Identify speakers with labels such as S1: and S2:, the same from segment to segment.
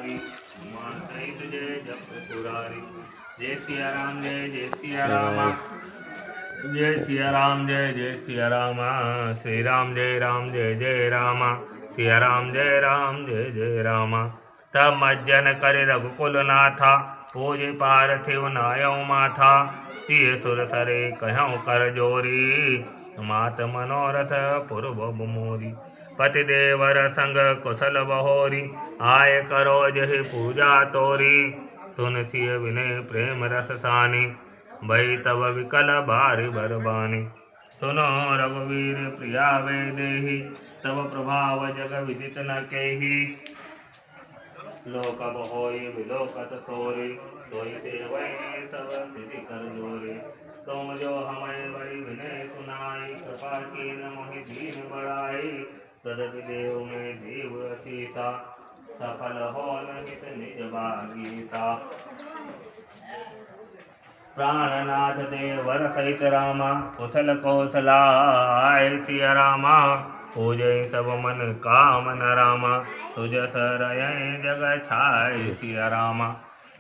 S1: त्रिपुरारी उमा सहित जय जप त्रिपुरारी। जय सिया राम जय सिया राम जय सिया राम जय सिया राम। श्री राम जय राम सिया राम जय राम। तब मज्जन करे रघुकुल नाथा पूजे पार्थिव नायौ माथा। सिय सुर सरे कहूँ कर जोरी मात मनोरथ पूर्व मोरी। पति देवर संग कुशल बहोरी आय करो जहि पूजा तोरी। सुन सिय विनय प्रेम रस सानी भई तब विकल बारि बरबानी। सुनो रघुवीर प्रिया वे देहि तब प्रभाव जग विदित न केहि। लोक होई विलोकत सोरे सोई सेवै सब सिद्धि कर जोरे। तुम जो हमें बड़ी विनय सुनाई कृपा कीन मोहि दीन बड़ाई। तदपि देव में देव असीसा सफल हो नित निज बागीसा। प्राणनाथ देवर सहित रामा कुशल कौशलाय सिया रामा। पूजय सब मन कामन रामा तुझ सरय जग छाय सिया रामा।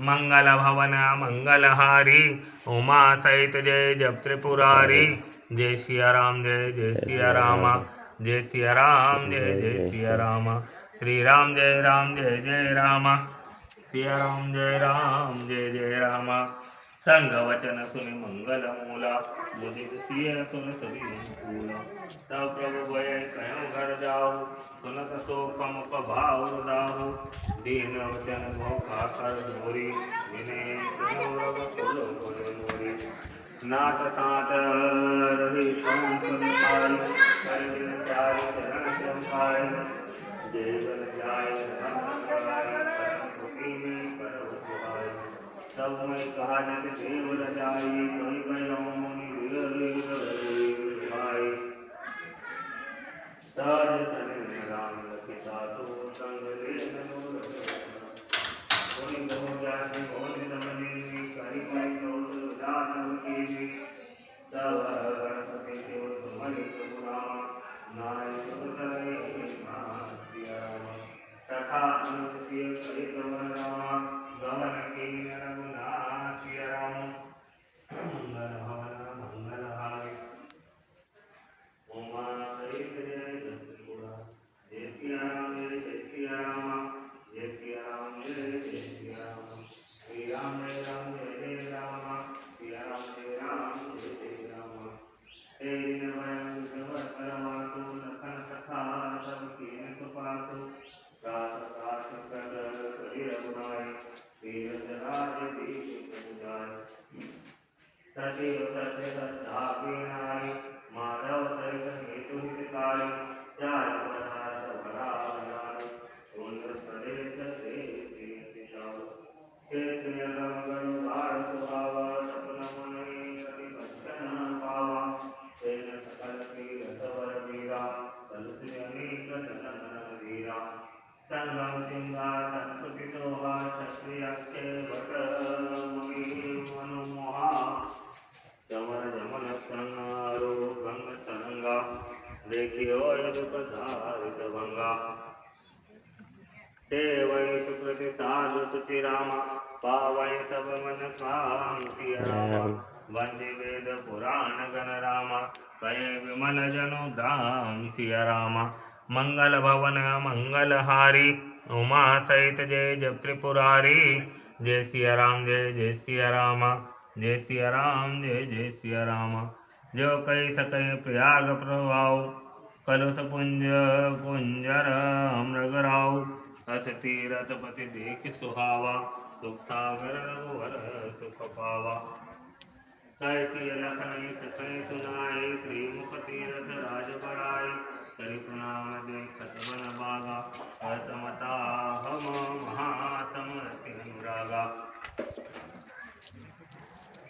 S1: मंगल भवन मंगल हारी उमा सहित जय जप त्रिपुरारी। जय सिया राम जय सिया राम जय सिया राम जय सिया राम। श्री राम जय राम सिया राम जय राम। संग वचन सुनि मंगल मूला मुदित सिय सुन सभी अनुकूला। तब प्रभु भय कयो घर जाऊ सुनत सोखम भाव दाहु। दीन वचन मोखा कर जोरी विनय रघ कुल मोरी। नाथ सात रवि पंथ निपाय कर बिन चारि चरण श्रम पाय। देवन जाय तब मैं कहा जत देव रजाई सोई गयो मुनि भाई। साज सन राम लखिता तो संग ले कोई बहु जाति भोज दमनी करि करि कौशल दान की। तब गणपति देव तुम्हारी प्रभुरामा नारायण सुतरे सिया रामा। तथा अनुपति करि कवन रामा गमन कीन रघुनाथ सिया राम। मंगल भवन मंगल हारी उमा सहित जय जप त्रिपुरारी। जय सिया राम जय सिया राम जय सिया राम जय सिया राम। श्री राम जय राम सिया राम जय राम। हे दिन भयं सर्व परमातु लखन कथा सब कीन सुपातु। रास रास कर करि रघुनाई तीरथ राज दीप जाय। सचिव सत्य सत्ता की नाई माधव सहित हेतु हितकारी। जाय पदार्थ बड़ा बलाई सुंदर प्रदेश से जाओ। क्षेत्र यगम गरु गाढ़ सुहावा सपन मन अति बच्चन पावा। तेन सकल तीरथ वर वीरा सलुति अनेक जनन वीरा। संगम सिंहासन सुखितोहा क्षत्रिय अक्षय भट मुनि मनुमोहा। चमर जमन संहारो गंग तरंगा देखियो यदुप धारित भंगा। सेवै सुकृति साधु सुचि रामा पावै सब मन शांति रामा। वंदे वेद पुराण गण रामा कहे विमल जनु धाम सिया रामा। मंगल भवन मंगल हारी उमा सहित जय जप त्रिपुरारी। जय सिया राम जय सिया राम जय सिया राम जय सिया राम। जो कही सकै प्रयाग प्रभाव कलुष पुंज कुंजर मृगराव। अस तीरथ पति देख सुहावा सुख सागर रघुवर सुख पावा। कैसी लखन सकै सुनाई श्रीमुख तीरथ राज बड़ाई। करि प्रणाम देखत बन बागा अतमता हम महातम अति अनुरागा।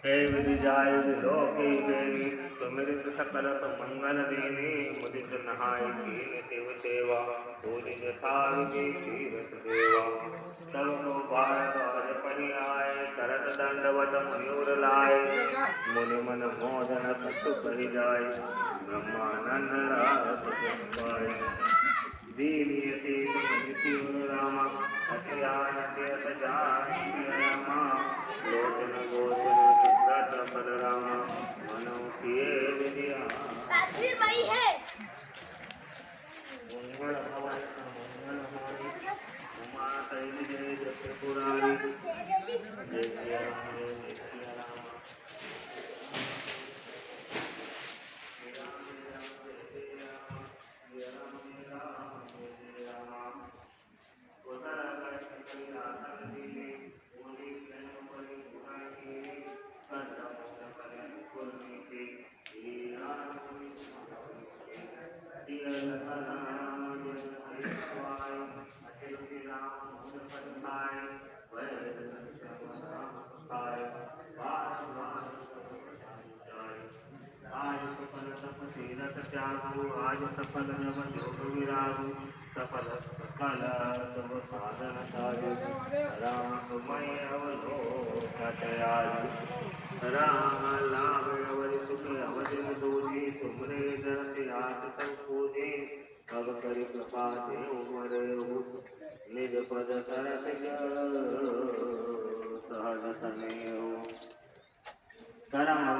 S1: हे विधि जाय लोके बेनी सुमिरत सकल सुमंगल देनी। मुदित नहाय कीन शिव सेवा पूजित यथा विधि तीरथ देवा। तब तो भारद्वाज पहि आए करत दंडवत मयूर लाए। मुनि मन मोदन सतु कहि जाय ब्रह्मानंद रास पाए। दीन यति रामा अज्ञान तीर्थ जान रामा लोचन गोचन चित्रत फल रामा मनो किए विद्या मंगल भवन मंगल हारी उमा तैल जय जप पुरारी जय सिया राम जय सिया राम आज सफल तपसीरत त्यागु आज सफल नव योग विरागु सफल सकल सब साधन साजु राम तुम्हें अवलोकत आजु राम लाभ अवधि सुख अवधि दोषी तुमरे दरस आस सब पूजे अब करि कृपा देव मरे निज पद तरस सहज सनेहु करम